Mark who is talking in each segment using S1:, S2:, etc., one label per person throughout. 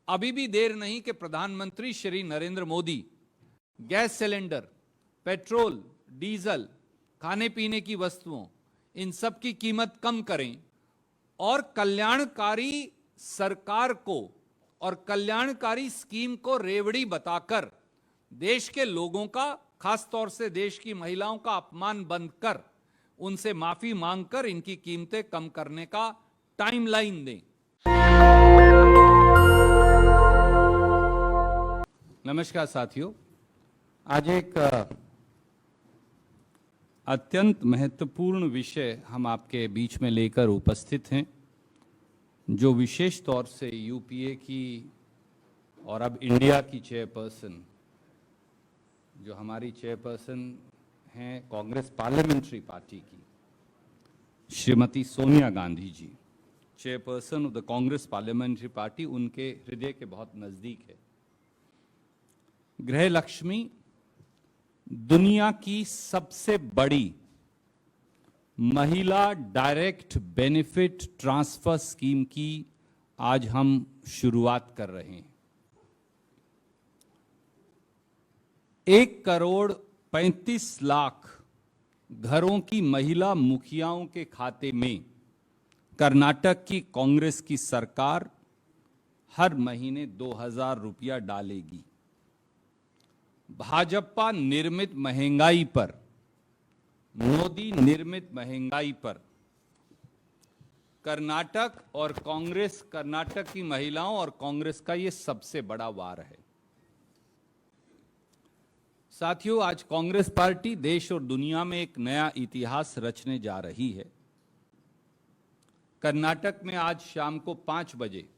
S1: अभी भी देर नहीं कि प्रधानमंत्री Shri Narendra Modi gas cylinder, petrol, diesel, खाने पीने की वस्तुओं, इन सब की कीमत कम करें और कल्याणकारी सरकार को और कल्याणकारी स्कीम को रेवड़ी बताकर देश के लोगों का, खास तौर से देश की महिलाओं का अपमान बंद कर उनसे माफी मांगकर इनकी कीमतें कम करने का टाइमलाइन दें। नमस्कार साथियों, आज एक अत्यंत महत्वपूर्ण विषय हम आपके बीच में लेकर उपस्थित हैं, जो विशेष तौर से यूपीए की और अब इंडिया की चेयरपर्सन, जो हमारी चेयरपर्सन हैं कांग्रेस पार्लियामेंट्री पार्टी की, Shrimati Sonia Gandhi ji, chairperson of the Congress parliamentary party, उनके हृदय के बहुत नजदीक है। गृह लक्ष्मी दुनिया की सबसे बड़ी महिला डायरेक्ट बेनिफिट ट्रांसफर स्कीम की आज हम शुरुआत कर रहे हैं। 1,35,00,000 घरों की महिला मुखियाओं के खाते में कर्नाटक की कांग्रेस की सरकार हर महीने 2,000 रुपया डालेगी। भाजपा निर्मित महंगाई पर, मोदी निर्मित महंगाई पर कर्नाटक और कांग्रेस, कर्नाटक की महिलाओं और कांग्रेस का यह सबसे बड़ा वार है। साथियों, आज कांग्रेस पार्टी देश और दुनिया में एक नया इतिहास रचने जा रही है। कर्नाटक में आज शाम को 5 बजे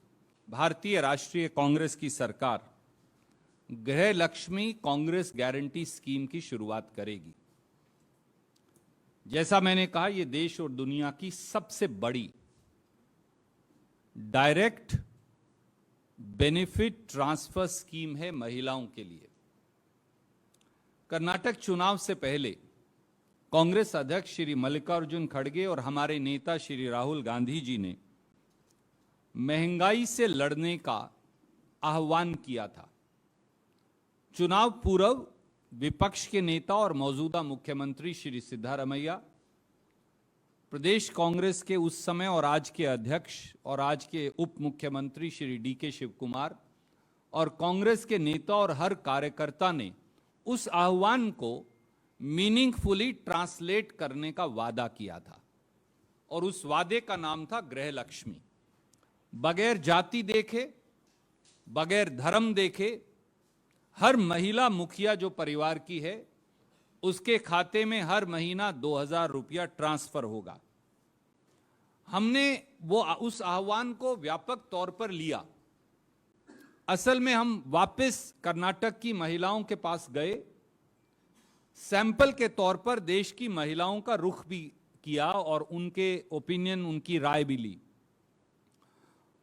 S1: भारतीय राष्ट्रीय कांग्रेस की सरकार गृह लक्ष्मी कांग्रेस गारंटी स्कीम की शुरुआत करेगी। जैसा मैंने कहा, यह देश और दुनिया की सबसे बड़ी डायरेक्ट बेनिफिट ट्रांसफर स्कीम है महिलाओं के लिए। कर्नाटक चुनाव से पहले कांग्रेस अध्यक्ष श्री मल्लिकार्जुन खड़गे और हमारे नेता श्री राहुल गांधी जी ने महंगाई से लड़ने का आह्वान किया था। चुनाव पूर्व विपक्ष के नेता और मौजूदा मुख्यमंत्री श्री सिद्धारमैया, प्रदेश कांग्रेस के उस समय और आज के अध्यक्ष और आज के उप मुख्यमंत्री श्री डीके शिव कुमार और कांग्रेस के नेता और हर कार्यकर्ता ने उस आह्वान को मीनिंगफुली ट्रांसलेट करने का वादा किया था, और उस वादे का नाम था गृह लक्ष्मी। बगैर जाति देखे, बगैर धर्म देखे, हर महिला मुखिया जो परिवार की है, उसके खाते में हर महीना 2,000 रुपया ट्रांसफर होगा। हमने उस आह्वान को व्यापक तौर पर लिया। असल में हम वापस कर्नाटक की महिलाओं के पास गए, सैंपल के तौर पर देश की महिलाओं का रुख भी किया और उनके ओपिनियन, उनकी राय भी ली।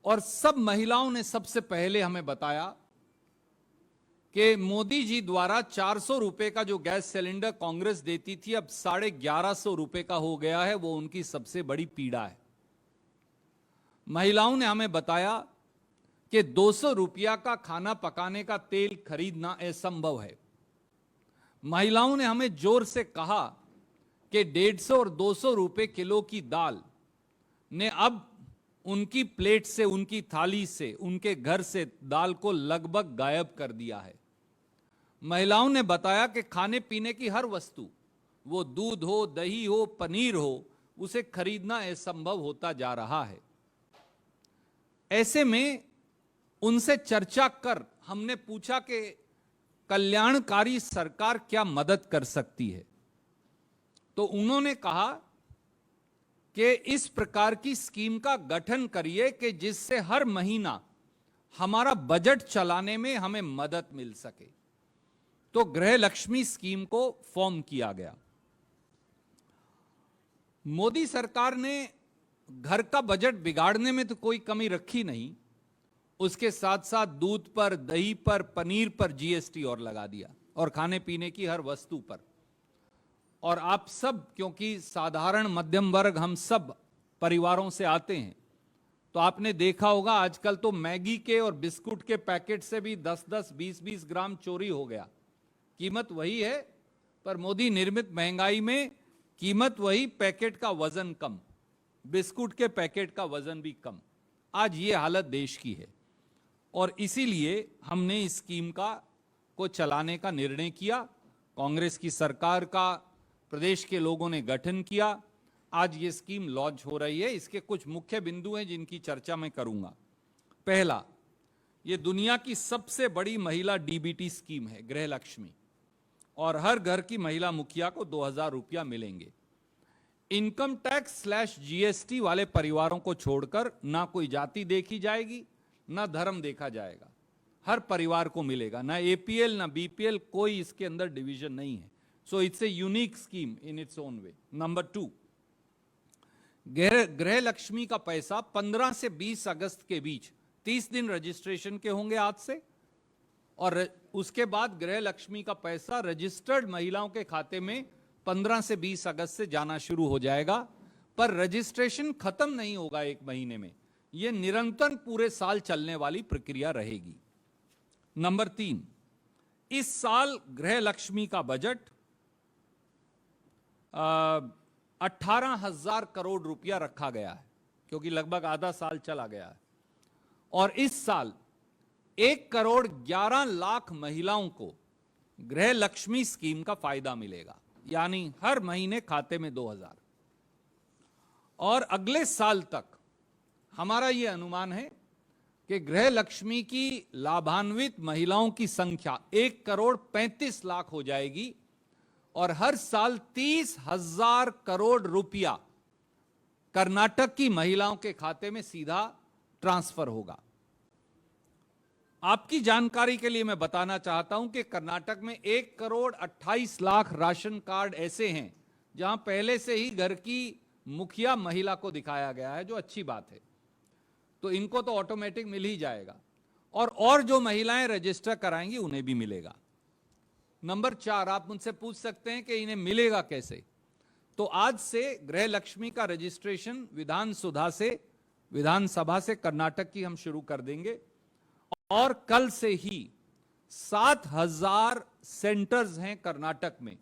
S1: और सब महिलाओं ने सबसे पहले हमें बताया कि मोदी जी द्वारा 400 रुपए का जो गैस सिलेंडर कांग्रेस देती थी, अब 1150 रुपए का हो गया है। वो उनकी सबसे बड़ी पीड़ा है। महिलाओं ने हमें बताया कि 200 रुपया का खाना पकाने का तेल खरीदना असंभव है। महिलाओं ने हमें जोर से कहा कि 150 और 200 रुपए किलो की दाल ने अब उनकी प्लेट से, उनकी थाली से, उनके घर से दाल को लगभग गायब कर दिया है। महिलाओं ने बताया कि खाने पीने की हर वस्तु, वो दूध हो, दही हो, पनीर हो, उसे खरीदना असंभव होता जा रहा है। ऐसे में उनसे चर्चा कर हमने पूछा कि कल्याणकारी सरकार क्या मदद कर सकती है। तो उन्होंने कहा कि इस प्रकार की स्कीम का गठन करिए कि जिससे हर महीना हमारा बजट चलाने में हमें मदद मिल सके। तो गृह लक्ष्मी स्कीम को फॉर्म किया गया। मोदी सरकार ने घर का बजट बिगाड़ने में तो कोई कमी रखी नहीं, उसके साथ साथ दूध पर, दही पर, पनीर पर जीएसटी और लगा दिया, और खाने पीने की हर वस्तु पर। और आप सब, क्योंकि साधारण मध्यम वर्ग हम सब परिवारों से आते हैं, तो आपने देखा होगा आजकल तो मैगी के और बिस्कुट के पैकेट से भी 10-10, 20-20 ग्राम चोरी हो गया। कीमत वही है, पर मोदी निर्मित महंगाई में कीमत वही, पैकेट का वजन कम, बिस्कुट के पैकेट का वजन भी कम। आज ये हालत देश की है और इसीलिए हमने इस स्कीम को चलाने का निर्णय किया। कांग्रेस की सरकार का प्रदेश के लोगों ने गठन किया। आज ये स्कीम लॉन्च हो रही है। इसके कुछ मुख्य बिंदु हैं जिनकी चर्चा मैं करूंगा। पहला, ये दुनिया की सबसे बड़ी महिला डीबीटी स्कीम है, गृह लक्ष्मी, और हर घर की महिला मुखिया को 2000 रुपया मिलेंगे। इनकम टैक्स / जीएसटी वाले परिवारों को छोड़कर ना कोई जाति देखी जाएगी, ना धर्म देखा जाएगा, हर परिवार को मिलेगा, ना एपीएल ना बीपीएल, कोई इसके अंदर डिवीजन नहीं है। So it's a unique scheme in its own way. Number 2, गृह लक्ष्मी का पैसा 15 से 20 अगस्त के बीच 30 दिन रजिस्ट्रेशन के होंगे आज से, और उसके बाद गृह लक्ष्मी का पैसा रजिस्टर्ड महिलाओं के खाते में 15 से 20 अगस्त से जाना शुरू हो जाएगा। पर रजिस्ट्रेशन खत्म नहीं होगा एक महीने में, यह निरंतर पूरे साल चलने वाली प्रक्रिया रहेगी। नंबर 3, इस साल गृह लक्ष्मी का बजट 18,000 करोड़ रुपया रखा गया है, क्योंकि लगभग आधा साल चला गया है। और इस साल 1,11,00,000 महिलाओं को गृह लक्ष्मी स्कीम का फायदा मिलेगा, यानी हर महीने खाते में 2000। और अगले साल तक हमारा यह अनुमान है कि गृह लक्ष्मी की लाभान्वित महिलाओं की संख्या 1,35,00,000 हो जाएगी और हर साल 30,000 करोड़ रुपया कर्नाटक की महिलाओं के खाते में सीधा ट्रांसफर होगा। आपकी जानकारी के लिए मैं बताना चाहता हूं कि कर्नाटक में 1,28,00,000 राशन कार्ड ऐसे हैं जहां पहले से ही घर की मुखिया महिला को दिखाया गया है, जो अच्छी बात है। तो इनको तो ऑटोमेटिक मिल ही जाएगा, और जो महिलाएं रजिस्टर कराएंगी उन्हें भी मिलेगा। नंबर 4, आप मुझसे पूछ सकते हैं कि इन्हें मिलेगा कैसे। तो आज से गृह लक्ष्मी का रजिस्ट्रेशन विधानसभा से कर्नाटक की हम शुरू कर देंगे, और कल से ही 7,000 सेंटर्स हैं कर्नाटक में।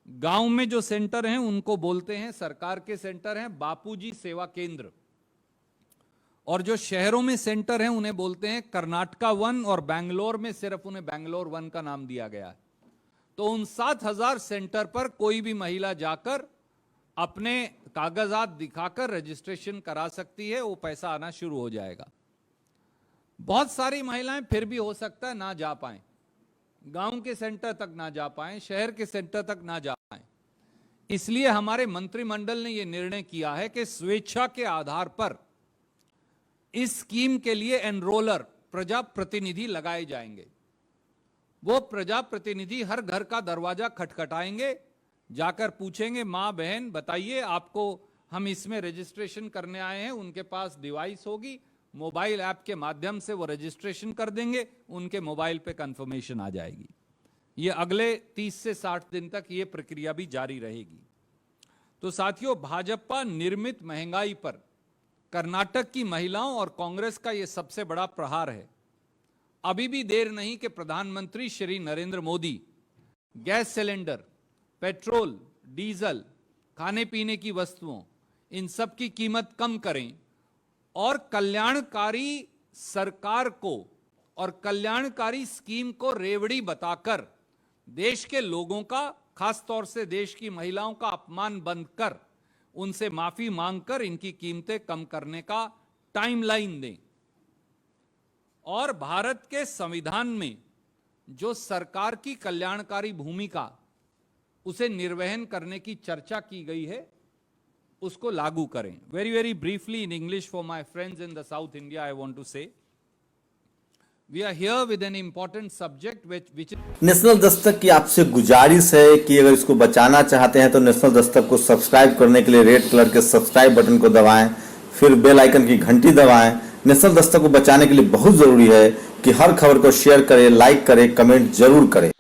S1: गांव में जो सेंटर हैं उनको बोलते हैं, सरकार के सेंटर हैं, बापूजी सेवा केंद्र, और जो शहरों में सेंटर हैं उन्हें बोलते हैं कर्नाटका 1, और बैंगलोर में सिर्फ उन्हें बैंगलोर 1 का नाम दिया गया है। तो उन 7,000 सेंटर पर कोई भी महिला जाकर अपने कागजात दिखाकर रजिस्ट्रेशन करा सकती है, वो पैसा आना शुरू हो जाएगा। बहुत सारी महिलाएं फिर भी हो सकता है ना जा पाएं, गांव के सेंटर तक ना जा पाएं, शहर के सेंटर तक ना जा पाएं। इसलिए हमारे मंत्रिमंडल ने यह निर्णय किया है कि स्वेच्छा के आधार पर इस स्कीम के लिए एनरोलर प्रजा प्रतिनिधि लगाए जाएंगे। वो प्रजा प्रतिनिधि हर घर का दरवाजा खटखटाएंगे, जाकर पूछेंगे, मां बहन बताइए आपको हम इसमें रजिस्ट्रेशन करने आए हैं। उनके पास डिवाइस होगी, मोबाइल ऐप के माध्यम से वो रजिस्ट्रेशन कर देंगे, उनके मोबाइल पे कंफर्मेशन आ जाएगी। ये अगले 30 से 60 दिन तक ये प्रक्रिया भी जारी रहेगी। तो साथियों, भाजपा निर्मित महंगाई पर कर्नाटक की महिलाओं और कांग्रेस का ये सबसे बड़ा प्रहार है। अभी भी देर नहीं कि प्रधानमंत्री Shri Narendra Modi gas cylinder, petrol, diesel, खाने पीने की वस्तुओं, इन सब की कीमत कम करें और कल्याणकारी सरकार को और कल्याणकारी स्कीम को रेवड़ी बताकर देश के लोगों का, खासतौर से देश की महिलाओं का अपमान बंद कर उनसे माफी मांगकर इनकी कीमतें कम करने का टाइमलाइन दें। और भारत के संविधान में जो सरकार की कल्याणकारी भूमिका उसे निर्वहन करने की चर्चा की गई है, उसको लागू करें। Very briefly in English for my friends in the south India, I want to say we are here with an important subject which
S2: national दस्तक की आपसे गुजारिश है कि अगर इसको बचाना चाहते हैं तो नेशनल दस्तक को सब्सक्राइब करने के लिए रेड कलर के सब्सक्राइब बटन को दबाएं, फिर बेल आइकन की घंटी दबाएं। नेशनल दस्तक को बचाने के लिए बहुत जरूरी है कि हर खबर को शेयर करें, लाइक करें, कमेंट जरूर करें।